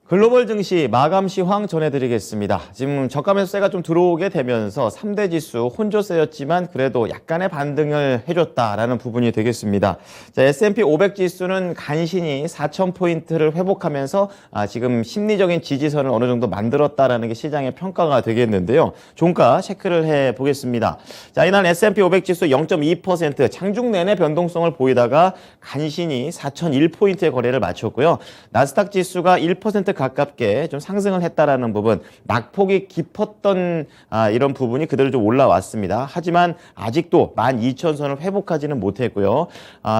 글로벌 증시 마감 시황 전해드리겠습니다. 지금 저가 매수세가 좀 들어오게 되면서 3대 지수 혼조세였지만 그래도 약간의 반등을 해줬다라는 부분이 되겠습니다. 자, S&P 500 지수는 간신히 4,000포인트를 회복하면서 지금 심리적인 지지선을 어느 정도 만들었다라는 게 시장의 평가가 되겠는데요. 종가 체크를 해보겠습니다. 자, 이날 S&P 500 지수 0.2% 장중 내내 변동성을 보이다가 간신히 4,001포인트의 거래를 마쳤고요. 나스닥 지수가 1% 가깝게 좀 상승을 했다라는 부분, 낙폭이 깊었던 이런 부분이 그대로 좀 올라왔습니다. 하지만 아직도 12,000선을 회복하지는 못했고요.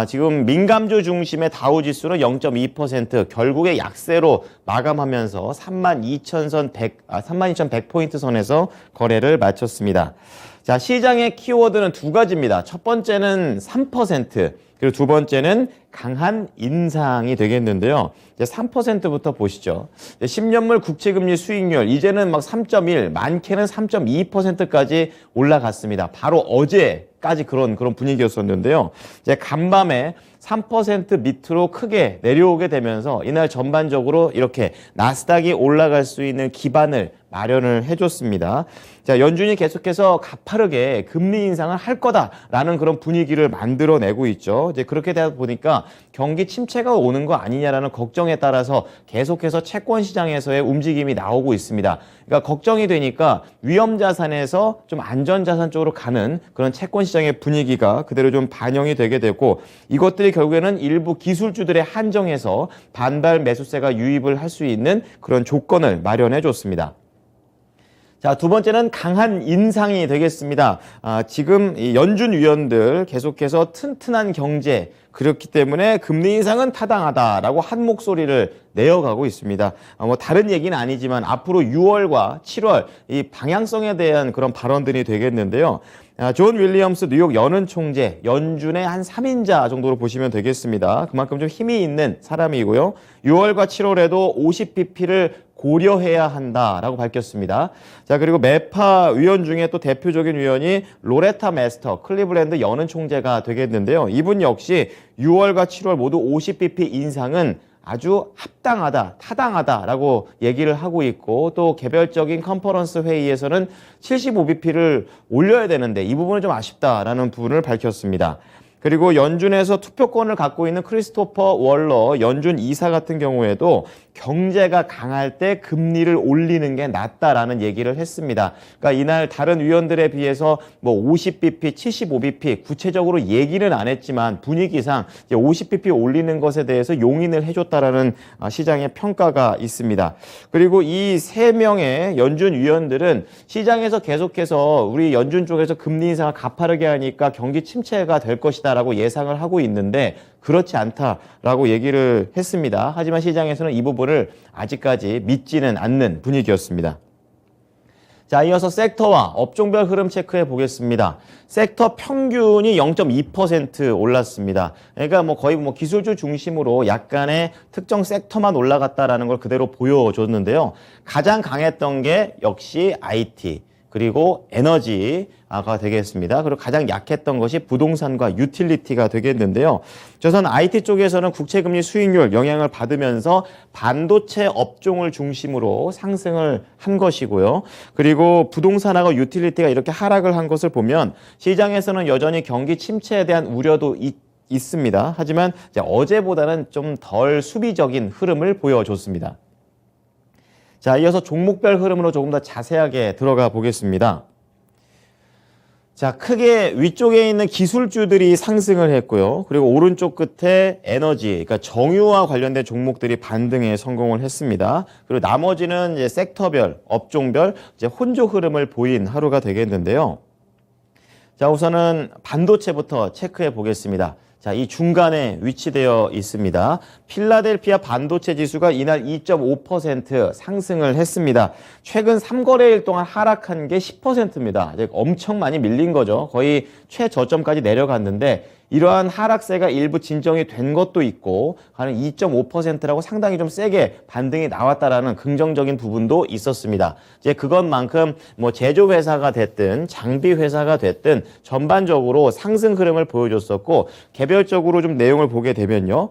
지금 민감주 중심의 다우지수는 0.2% 결국에 약세로 마감하면서 32,100포인트 선에서 거래를 마쳤습니다. 자, 시장의 키워드는 두 가지입니다. 첫 번째는 3%, 그리고 두 번째는 강한 인상이 되겠는데요. 이제 3%부터 보시죠. 10년물 국채금리 수익률 이제는 막 3.1, 많게는 3.2%까지 올라갔습니다. 바로 어제까지 그런 분위기였었는데요. 이제 간밤에 3% 밑으로 크게 내려오게 되면서 이날 전반적으로 이렇게 나스닥이 올라갈 수 있는 기반을 마련을 해줬습니다. 자, 연준이 계속해서 가파르게 금리 인상을 할 거다라는 그런 분위기를 만들어내고 있죠. 이제 그렇게 되다 보니까 경기 침체가 오는 거 아니냐라는 걱정에 따라서 계속해서 채권 시장에서의 움직임이 나오고 있습니다. 그러니까 걱정이 되니까 위험 자산에서 좀 안전 자산 쪽으로 가는 그런 채권 시장의 분위기가 그대로 좀 반영이 되게 되고, 이것들이 결국에는 일부 기술주들의 한정에서 반발 매수세가 유입을 할 수 있는 그런 조건을 마련해 줬습니다. 자, 두 번째는 강한 인상이 되겠습니다. 지금 이 연준 위원들 계속해서 튼튼한 경제, 그렇기 때문에 금리 인상은 타당하다라고 한 목소리를 내어가고 있습니다. 뭐 다른 얘기는 아니지만 앞으로 6월과 7월 이 방향성에 대한 그런 발언들이 되겠는데요. 존 윌리엄스 뉴욕 연은 총재, 연준의 한 3인자 정도로 보시면 되겠습니다. 그만큼 좀 힘이 있는 사람이고요. 6월과 7월에도 50bp를 고려해야 한다라고 밝혔습니다. 자, 그리고 매파 위원 중에 또 대표적인 위원이 로레타 메스터, 클리블랜드 연은 총재가 되겠는데요. 이분 역시 6월과 7월 모두 50bp 인상은 아주 합당하다, 타당하다라고 얘기를 하고 있고, 또 개별적인 컨퍼런스 회의에서는 75bp를 올려야 되는데 이 부분은 좀 아쉽다라는 부분을 밝혔습니다. 그리고 연준에서 투표권을 갖고 있는 크리스토퍼 월러 연준 이사 같은 경우에도 경제가 강할 때 금리를 올리는 게 낫다라는 얘기를 했습니다. 그러니까 이날 다른 위원들에 비해서 뭐 50bp, 75bp 구체적으로 얘기는 안 했지만 분위기상 이제 50bp 올리는 것에 대해서 용인을 해줬다라는 시장의 평가가 있습니다. 그리고 이 세 명의 연준 위원들은 시장에서 계속해서 우리 연준 쪽에서 금리 인상을 가파르게 하니까 경기 침체가 될 것이다라고 예상을 하고 있는데 그렇지 않다라고 얘기를 했습니다. 하지만 시장에서는 이 부분을 아직까지 믿지는 않는 분위기였습니다. 자, 이어서 섹터와 업종별 흐름 체크해 보겠습니다. 섹터 평균이 0.2% 올랐습니다. 그러니까 뭐 거의 뭐 기술주 중심으로 약간의 특정 섹터만 올라갔다라는 걸 그대로 보여줬는데요. 가장 강했던 게 역시 IT, 그리고 에너지가 되겠습니다. 그리고 가장 약했던 것이 부동산과 유틸리티가 되겠는데요. 우선 IT 쪽에서는 국채금리 수익률 영향을 받으면서 반도체 업종을 중심으로 상승을 한 것이고요. 그리고 부동산하고 유틸리티가 이렇게 하락을 한 것을 보면 시장에서는 여전히 경기 침체에 대한 우려도 있습니다. 하지만 이제 어제보다는 좀 덜 수비적인 흐름을 보여줬습니다. 자, 이어서 종목별 흐름으로 조금 더 자세하게 들어가 보겠습니다. 자, 크게 위쪽에 있는 기술주들이 상승을 했고요. 그리고 오른쪽 끝에 에너지, 그러니까 정유와 관련된 종목들이 반등에 성공을 했습니다. 그리고 나머지는 이제 섹터별, 업종별 이제 혼조 흐름을 보인 하루가 되겠는데요. 자, 우선은 반도체부터 체크해 보겠습니다. 자, 이 중간에 위치되어 있습니다. 필라델피아 반도체 지수가 이날 2.5% 상승을 했습니다. 최근 3거래일 동안 하락한 게 10%입니다. 엄청 많이 밀린 거죠. 거의 최저점까지 내려갔는데 이러한 하락세가 일부 진정이 된 것도 있고 한 2.5%라고 상당히 좀 세게 반등이 나왔다라는 긍정적인 부분도 있었습니다. 이제 그것만큼 뭐 제조회사가 됐든 장비회사가 됐든 전반적으로 상승 흐름을 보여줬었고 개별적으로 좀 내용을 보게 되면요.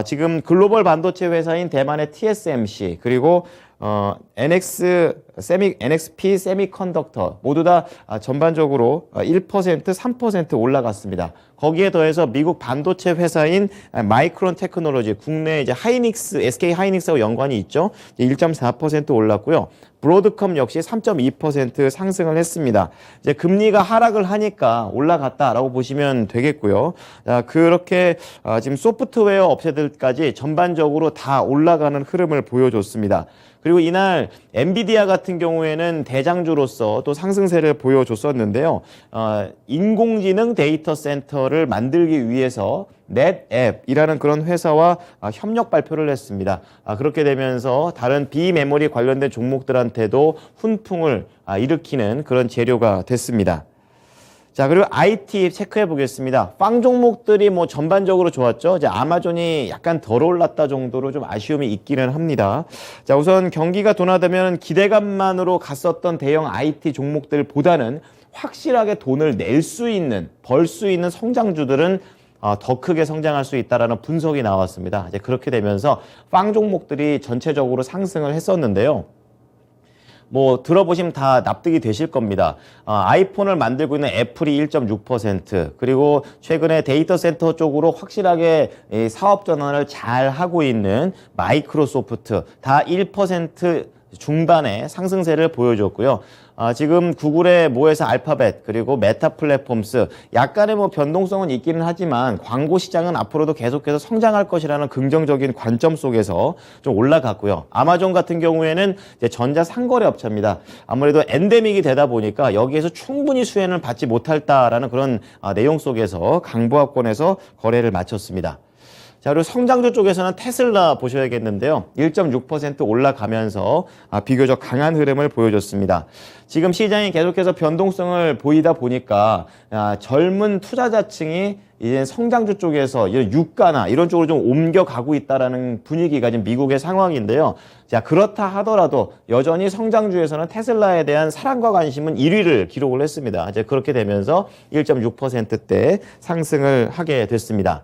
지금 글로벌 반도체 회사인 대만의 TSMC 그리고 NXP 세미컨덕터 모두 다 전반적으로 1%, 3% 올라갔습니다. 거기에 더해서 미국 반도체 회사인 마이크론 테크놀로지, 국내 이제 하이닉스, SK 하이닉스하고 연관이 있죠. 1.4% 올랐고요. 브로드컴 역시 3.2% 상승을 했습니다. 이제 금리가 하락을 하니까 올라갔다라고 보시면 되겠고요. 그렇게 지금 소프트웨어 업체들까지 전반적으로 다 올라가는 흐름을 보여줬습니다. 그리고 이날 엔비디아 같은 경우에는 대장주로서 또 상승세를 보여줬었는데요. 인공지능 데이터 센터를 만들기 위해서 넷앱이라는 그런 회사와 협력 발표를 했습니다. 그렇게 되면서 다른 비메모리 관련된 종목들한테도 훈풍을 일으키는 그런 재료가 됐습니다. 자, 그리고 IT 체크해 보겠습니다. 빵 종목들이 뭐 전반적으로 좋았죠. 이제 아마존이 약간 덜 올랐다 정도로 좀 아쉬움이 있기는 합니다. 자, 우선 경기가 둔화되면 기대감만으로 갔었던 대형 IT 종목들보다는 확실하게 돈을 낼 수 있는, 벌 수 있는 성장주들은 더 크게 성장할 수 있다라는 분석이 나왔습니다. 이제 그렇게 되면서 빵 종목들이 전체적으로 상승을 했었는데요. 뭐 들어보시면 다 납득이 되실 겁니다. 아이폰을 만들고 있는 애플이 1.6%, 그리고 최근에 데이터 센터 쪽으로 확실하게 이 사업 전환을 잘 하고 있는 마이크로소프트 다 1% 중반의 상승세를 보여줬고요. 지금 구글의 모회사 알파벳 그리고 메타 플랫폼스 약간의 뭐 변동성은 있기는 하지만 광고 시장은 앞으로도 계속해서 성장할 것이라는 긍정적인 관점 속에서 좀 올라갔고요. 아마존 같은 경우에는 이제 전자 상거래 업체입니다. 아무래도 엔데믹이 되다 보니까 여기에서 충분히 수혜를 받지 못할다라는 그런 내용 속에서 강보합권에서 거래를 마쳤습니다. 자, 그리고 성장주 쪽에서는 테슬라 보셔야겠는데요. 1.6% 올라가면서 비교적 강한 흐름을 보여줬습니다. 지금 시장이 계속해서 변동성을 보이다 보니까 젊은 투자자층이 이제 성장주 쪽에서 이런 유가나 이런 쪽으로 좀 옮겨가고 있다라는 분위기가 지금 미국의 상황인데요. 자, 그렇다 하더라도 여전히 성장주에서는 테슬라에 대한 사랑과 관심은 1위를 기록을 했습니다. 이제 그렇게 되면서 1.6%대 상승을 하게 됐습니다.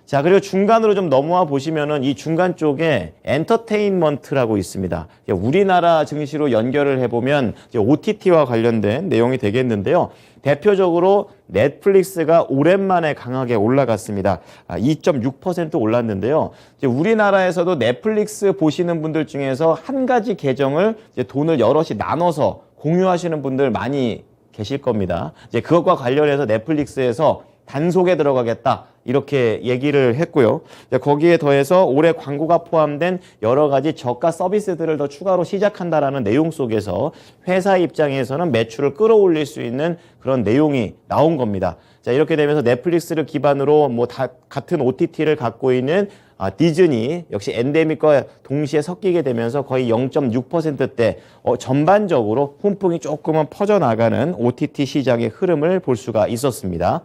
자, 그리고 중간으로 좀 넘어와 보시면은 이 중간 쪽에 엔터테인먼트라고 있습니다. 우리나라 증시로 연결을 해보면 OTT와 관련된 내용이 되겠는데요. 대표적으로 넷플릭스가 오랜만에 강하게 올라갔습니다. 2.6% 올랐는데요. 이제 우리나라에서도 넷플릭스 보시는 분들 중에서 한 가지 계정을 이제 돈을 여럿이 나눠서 공유하시는 분들 많이 계실 겁니다. 이제 그것과 관련해서 넷플릭스에서 단속에 들어가겠다 이렇게 얘기를 했고요. 거기에 더해서 올해 광고가 포함된 여러 가지 저가 서비스들을 더 추가로 시작한다라는 내용 속에서 회사 입장에서는 매출을 끌어올릴 수 있는 그런 내용이 나온 겁니다. 자, 이렇게 되면서 넷플릭스를 기반으로 뭐 다 같은 OTT를 갖고 있는 디즈니 역시 엔데믹과 동시에 섞이게 되면서 거의 0.6%대 전반적으로 훈풍이 조금은 퍼져나가는 OTT 시장의 흐름을 볼 수가 있었습니다.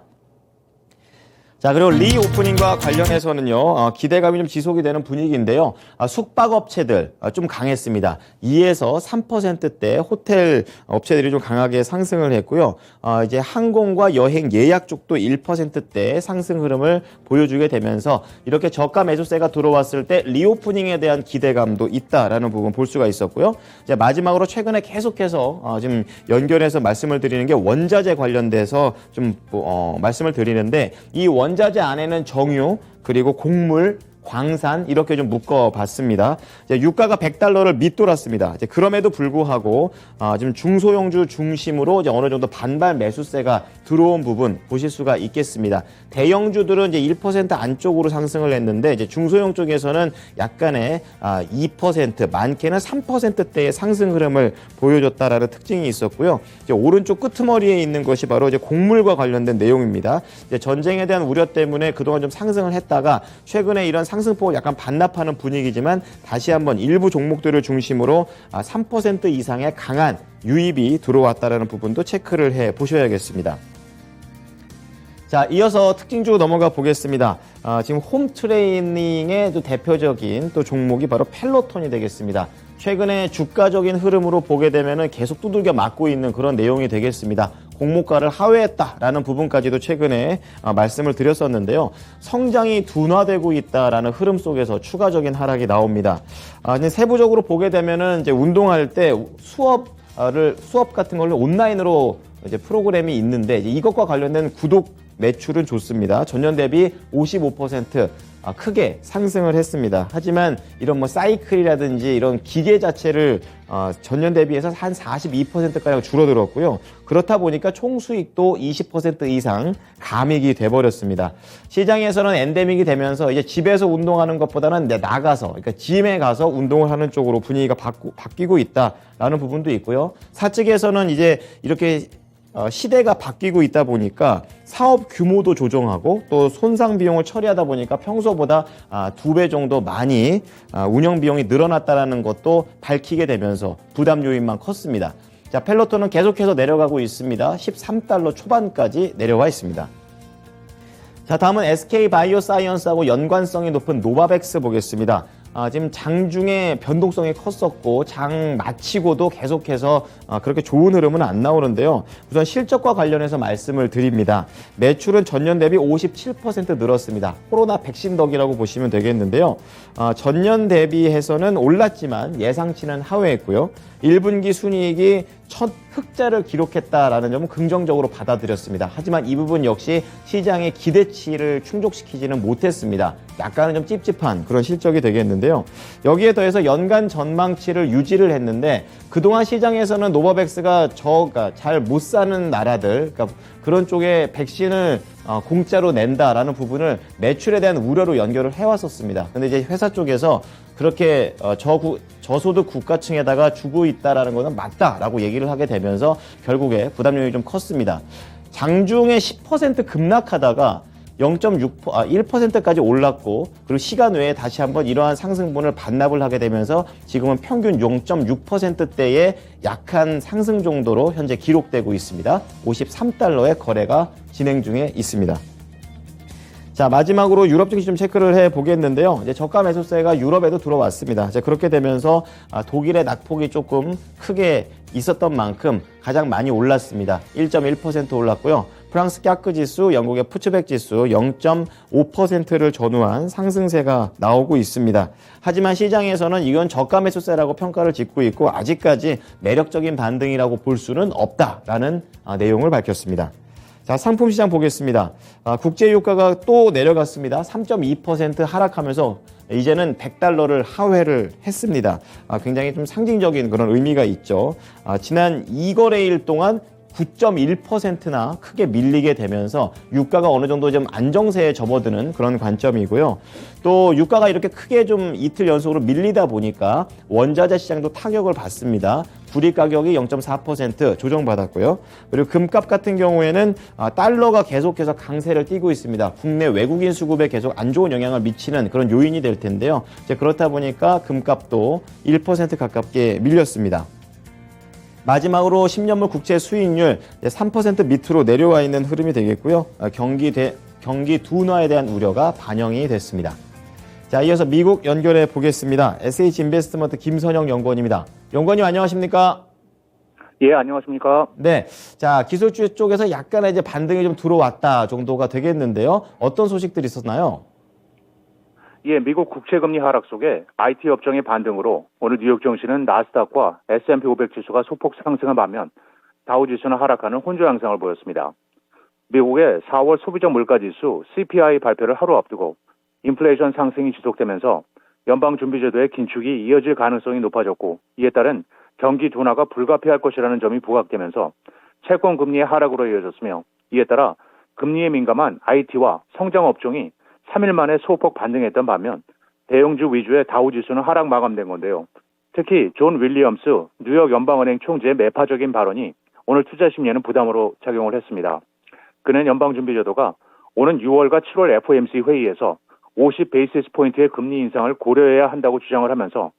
자, 그리고 리오프닝과 관련해서는요, 기대감이 좀 지속이 되는 분위기인데요. 숙박업체들 좀 강했습니다. 2에서 3%대 호텔 업체들이 좀 강하게 상승을 했고요. 이제 항공과 여행 예약 쪽도 1%대 상승 흐름을 보여주게 되면서 이렇게 저가 매수세가 들어왔을 때 리오프닝에 대한 기대감도 있다라는 부분 볼 수가 있었고요. 이제 마지막으로 최근에 계속해서 지금 연결해서 말씀을 드리는 게 원자재 관련돼서 좀 말씀을 드리는데 이 원자재 안에는 정유 그리고 곡물 광산 이렇게 좀 묶어봤습니다. 이제 유가가 $100를 밑돌았습니다. 이제 그럼에도 불구하고 지금 중소형주 중심으로 이제 어느 정도 반발 매수세가 들어온 부분 보실 수가 있겠습니다. 대형주들은 이제 1% 안쪽으로 상승을 했는데 이제 중소형 쪽에서는 약간의 2% 많게는 3%대의 상승 흐름을 보여줬다라는 특징이 있었고요. 이제 오른쪽 끄트머리에 있는 것이 바로 이제 곡물과 관련된 내용입니다. 이제 전쟁에 대한 우려 때문에 그동안 좀 상승을 했다가 최근에 이런 상승폭을 약간 반납하는 분위기지만 다시 한번 일부 종목들을 중심으로 3% 이상의 강한 유입이 들어왔다는 부분도 체크를 해 보셔야겠습니다. 자, 이어서 특징주 넘어가 보겠습니다. 지금 홈 트레이닝의 또 대표적인 또 종목이 바로 펠로톤이 되겠습니다. 최근에 주가적인 흐름으로 보게 되면은 계속 두들겨 맞고 있는 그런 내용이 되겠습니다. 공모가를 하회했다라는 부분까지도 최근에 말씀을 드렸었는데요. 성장이 둔화되고 있다라는 흐름 속에서 추가적인 하락이 나옵니다. 이제 세부적으로 보게 되면은 이제 운동할 때 수업 같은 걸로 온라인으로 이제 프로그램이 있는데 이것과 관련된 구독 매출은 좋습니다. 전년 대비 55% 크게 상승을 했습니다. 하지만 이런 뭐 사이클이라든지 이런 기계 자체를 전년 대비해서 한 42%가량 줄어들었고요. 그렇다 보니까 총 수익도 20% 이상 감익이 돼버렸습니다. 시장에서는 엔데믹이 되면서 이제 집에서 운동하는 것보다는 나가서, 그러니까 짐에 가서 운동을 하는 쪽으로 분위기가 바뀌고 있다라는 부분도 있고요. 사측에서는 이제 이렇게 시대가 바뀌고 있다 보니까 사업 규모도 조정하고 또 손상 비용을 처리하다 보니까 평소보다 2배 정도 많이 운영 비용이 늘어났다는 것도 밝히게 되면서 부담 요인만 컸습니다. 자, 펠로톤은 계속해서 내려가고 있습니다. 13달러 초반까지 내려와 있습니다. 자, 다음은 SK바이오사이언스하고 연관성이 높은 노바백스 보겠습니다. 지금 장중에 변동성이 컸었고 장 마치고도 계속해서 그렇게 좋은 흐름은 안 나오는데요. 우선 실적과 관련해서 말씀을 드립니다. 매출은 전년 대비 57% 늘었습니다. 코로나 백신 덕이라고 보시면 되겠는데요. 전년 대비해서는 올랐지만 예상치는 하회했고요. 1분기 순이익이 첫 흑자를 기록했다라는 점은 긍정적으로 받아들였습니다. 하지만 이 부분 역시 시장의 기대치를 충족시키지는 못했습니다. 약간은 좀 찝찝한 그런 실적이 되겠는데요. 여기에 더해서 연간 전망치를 유지를 했는데 그동안 시장에서는 노바백스가 잘 못 사는 나라들, 그러니까 그런 쪽에 백신을 공짜로 낸다라는 부분을 매출에 대한 우려로 연결을 해왔었습니다. 근데 이제 회사 쪽에서 그렇게 저소득 국가층에다가 주고 있다라는 것은 맞다라고 얘기를 하게 되면서 결국에 부담력이 좀 컸습니다. 장중에 10% 급락하다가 1%까지 올랐고 그리고 시간 외에 다시 한번 이러한 상승분을 반납을 하게 되면서 지금은 평균 0.6%대의 약한 상승 정도로 현재 기록되고 있습니다. 53달러의 거래가 진행 중에 있습니다. 자, 마지막으로 유럽 증시 좀 체크를 해 보겠는데요. 이제 저가 매수세가 유럽에도 들어왔습니다. 이제 그렇게 되면서 독일의 낙폭이 조금 크게 있었던 만큼 가장 많이 올랐습니다. 1.1% 올랐고요. 프랑스 깍크 지수, 영국의 푸츠백 지수 0.5%를 전후한 상승세가 나오고 있습니다. 하지만 시장에서는 이건 저가 매수세라고 평가를 짓고 있고 아직까지 매력적인 반등이라고 볼 수는 없다라는 내용을 밝혔습니다. 자, 상품 시장 보겠습니다. 국제유가가 또 내려갔습니다. 3.2% 하락하면서 이제는 100달러를 하회를 했습니다. 굉장히 좀 상징적인 그런 의미가 있죠. 지난 2거래일 동안 9.1%나 크게 밀리게 되면서 유가가 어느 정도 좀 안정세에 접어드는 그런 관점이고요. 또 유가가 이렇게 크게 좀 이틀 연속으로 밀리다 보니까 원자재 시장도 타격을 받습니다. 구리 가격이 0.4% 조정받았고요. 그리고 금값 같은 경우에는 달러가 계속해서 강세를 띠고 있습니다. 국내 외국인 수급에 계속 안 좋은 영향을 미치는 그런 요인이 될 텐데요. 이제 그렇다 보니까 금값도 1% 가깝게 밀렸습니다. 마지막으로 10년물 국채 수익률 3% 밑으로 내려와 있는 흐름이 되겠고요. 경기 둔화에 대한 우려가 반영이 됐습니다. 자, 이어서 미국 연결해 보겠습니다. SH인베스트먼트 김선영 연구원입니다. 연구원님 안녕하십니까? 예, 안녕하십니까? 네. 자, 기술주 쪽에서 약간의 이제 반등이 좀 들어왔다 정도가 되겠는데요. 어떤 소식들이 있었나요? 예, 미국 국채금리 하락 속에 IT 업종의 반등으로 오늘 뉴욕 증시는 나스닥과 S&P 500 지수가 소폭 상승한 반면 다우 지수는 하락하는 혼조 양상을 보였습니다. 미국의 4월 소비자 물가지수 CPI 발표를 하루 앞두고 인플레이션 상승이 지속되면서 연방준비제도의 긴축이 이어질 가능성이 높아졌고 이에 따른 경기 둔화가 불가피할 것이라는 점이 부각되면서 채권 금리의 하락으로 이어졌으며 이에 따라 금리에 민감한 IT와 성장 업종이 3일 만에 소폭 반등했던 반면 대형주 위주의 다우지수는 하락 마감된 건데요. 특히 존 윌리엄스 뉴욕 연방은행 총재의 매파적인 발언이 오늘 투자 심리에는 부담으로 작용을 했습니다. 그는 연방준비제도가 오는 6월과 7월 FOMC 회의에서 50 베이시스 포인트의 금리 인상을 고려해야 한다고 주장을 하면서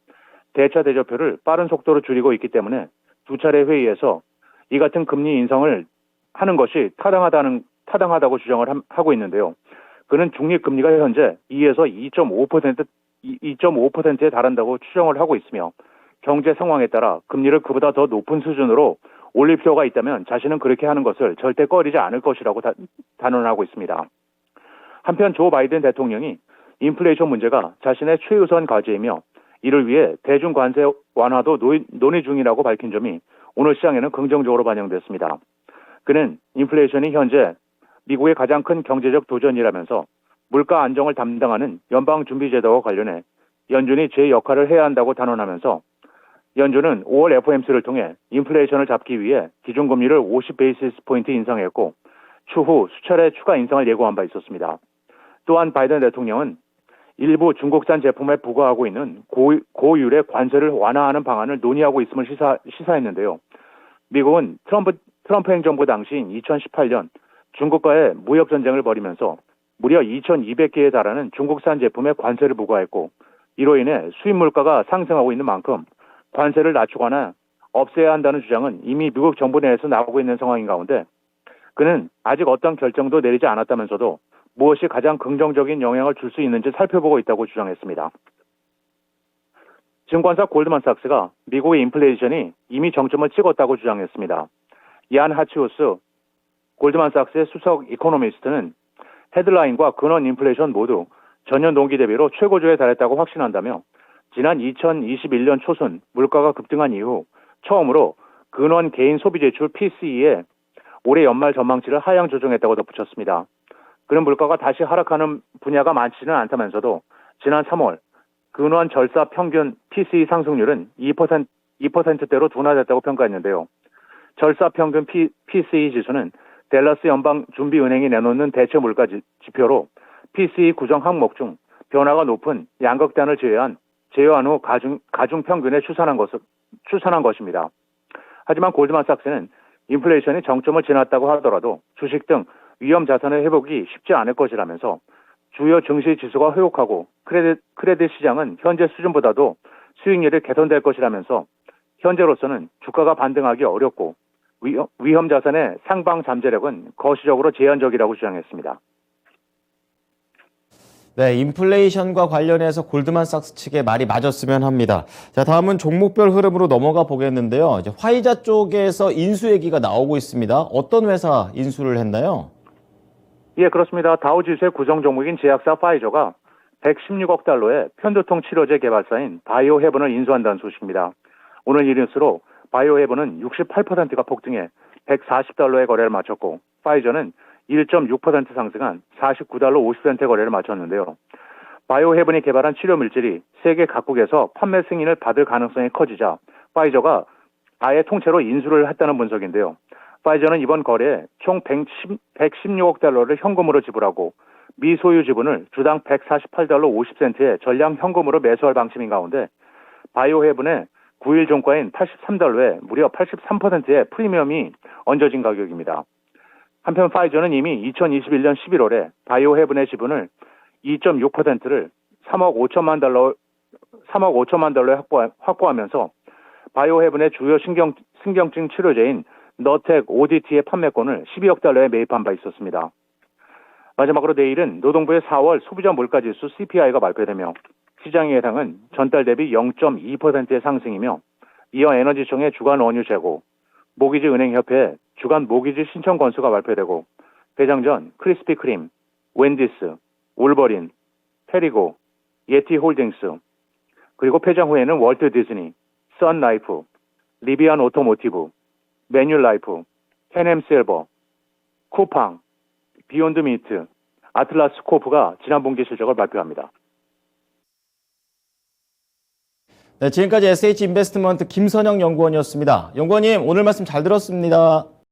대차 대조표를 빠른 속도로 줄이고 있기 때문에 두 차례 회의에서 이 같은 금리 인상을 하는 것이 타당하다는 타당하다고 주장을 하고 있는데요. 그는 중립금리가 현재 2에서 2.5%에 달한다고 추정을 하고 있으며 경제 상황에 따라 금리를 그보다 더 높은 수준으로 올릴 필요가 있다면 자신은 그렇게 하는 것을 절대 꺼리지 않을 것이라고 단언하고 있습니다. 한편 조 바이든 대통령이 인플레이션 문제가 자신의 최우선 과제이며 이를 위해 대중 관세 완화도 논의 중이라고 밝힌 점이 오늘 시장에는 긍정적으로 반영됐습니다. 그는 인플레이션이 현재 미국의 가장 큰 경제적 도전이라면서 물가 안정을 담당하는 연방준비제도와 관련해 연준이 제 역할을 해야 한다고 단언하면서 연준은 5월 FOMC를 통해 인플레이션을 잡기 위해 기준금리를 50베이시스 포인트 인상했고 추후 수차례 추가 인상을 예고한 바 있었습니다. 또한 바이든 대통령은 일부 중국산 제품에 부과하고 있는 고율의 관세를 완화하는 방안을 논의하고 있음을 시사했는데요. 미국은 트럼프 행정부 당시인 2018년 중국과의 무역 전쟁을 벌이면서 무려 2,200개에 달하는 중국산 제품에 관세를 부과했고 이로 인해 수입 물가가 상승하고 있는 만큼 관세를 낮추거나 없애야 한다는 주장은 이미 미국 정부 내에서 나오고 있는 상황인 가운데 그는 아직 어떤 결정도 내리지 않았다면서도 무엇이 가장 긍정적인 영향을 줄 수 있는지 살펴보고 있다고 주장했습니다. 증권사 골드만삭스가 미국의 인플레이션이 이미 정점을 찍었다고 주장했습니다. 얀 하치우스 골드만삭스의 수석 이코노미스트는 헤드라인과 근원 인플레이션 모두 전년 동기 대비로 최고조에 달했다고 확신한다며 지난 2021년 초순 물가가 급등한 이후 처음으로 근원 개인 소비 지출 PCE의 올해 연말 전망치를 하향 조정했다고 덧붙였습니다. 그는 물가가 다시 하락하는 분야가 많지는 않다면서도 지난 3월 근원 절사 평균 PCE 상승률은 2%대로 둔화됐다고 평가했는데요. 절사 평균 PCE 지수는 댈러스 연방준비은행이 내놓는 대체 물가 지표로 PCE 구성 항목 중 변화가 높은 양극단을 제외한 후 가중 평균에 추산한 것입니다. 하지만 골드만삭스는 인플레이션이 정점을 지났다고 하더라도 주식 등 위험 자산의 회복이 쉽지 않을 것이라면서 주요 증시 지수가 회복하고 크레딧 시장은 현재 수준보다도 수익률이 개선될 것이라면서 현재로서는 주가가 반등하기 어렵고 위험 자산의 상방 잠재력은 거시적으로 제한적이라고 주장했습니다. 네, 인플레이션과 관련해서 골드만삭스 측의 말이 맞았으면 합니다. 자, 다음은 종목별 흐름으로 넘어가 보겠는데요. 이제 화이자 쪽에서 인수 얘기가 나오고 있습니다. 어떤 회사 인수를 했나요? 예, 그렇습니다. 다우지수의 구성 종목인 제약사 파이저가 116억 달러의 편두통 치료제 개발사인 바이오헤븐을 인수한다는 소식입니다. 오늘 이 뉴스로 바이오헤븐은 68%가 폭등해 140달러의 거래를 마쳤고 파이저는 1.6% 상승한 49달러 50센트 거래를 마쳤는데요. 바이오헤븐이 개발한 치료 물질이 세계 각국에서 판매 승인을 받을 가능성이 커지자 파이저가 아예 통째로 인수를 했다는 분석인데요. 파이저는 이번 거래에 총 116억 달러를 현금으로 지불하고 미소유 지분을 주당 148달러 50센트의 전량 현금으로 매수할 방침인 가운데 바이오헤븐의 9일 종가인 83달러에 무려 83%의 프리미엄이 얹어진 가격입니다. 한편 파이저는 이미 2021년 11월에 바이오헤븐의 지분을 2.6%를 3억 5천만 달러에 확보하면서 바이오헤븐의 주요 신경증 치료제인 너텍 ODT의 판매권을 12억 달러에 매입한 바 있었습니다. 마지막으로 내일은 노동부의 4월 소비자 물가지수 CPI가 발표되며 시장 예상은 전달 대비 0.2%의 상승이며 이어 에너지청의 주간 원유 재고, 모기지 은행협회의 주간 모기지 신청 건수가 발표되고 개장 전 크리스피크림, 웬디스, 울버린, 페리고, 예티홀딩스, 그리고 폐장 후에는 월트 디즈니, 선라이프, 리비안 오토모티브, 매뉴라이프, 캔엠실버, 쿠팡, 비욘드 미트, 아틀라스 코프가 지난 분기 실적을 발표합니다. 네, 지금까지 SH인베스트먼트 김선영 연구원이었습니다. 연구원님, 오늘 말씀 잘 들었습니다.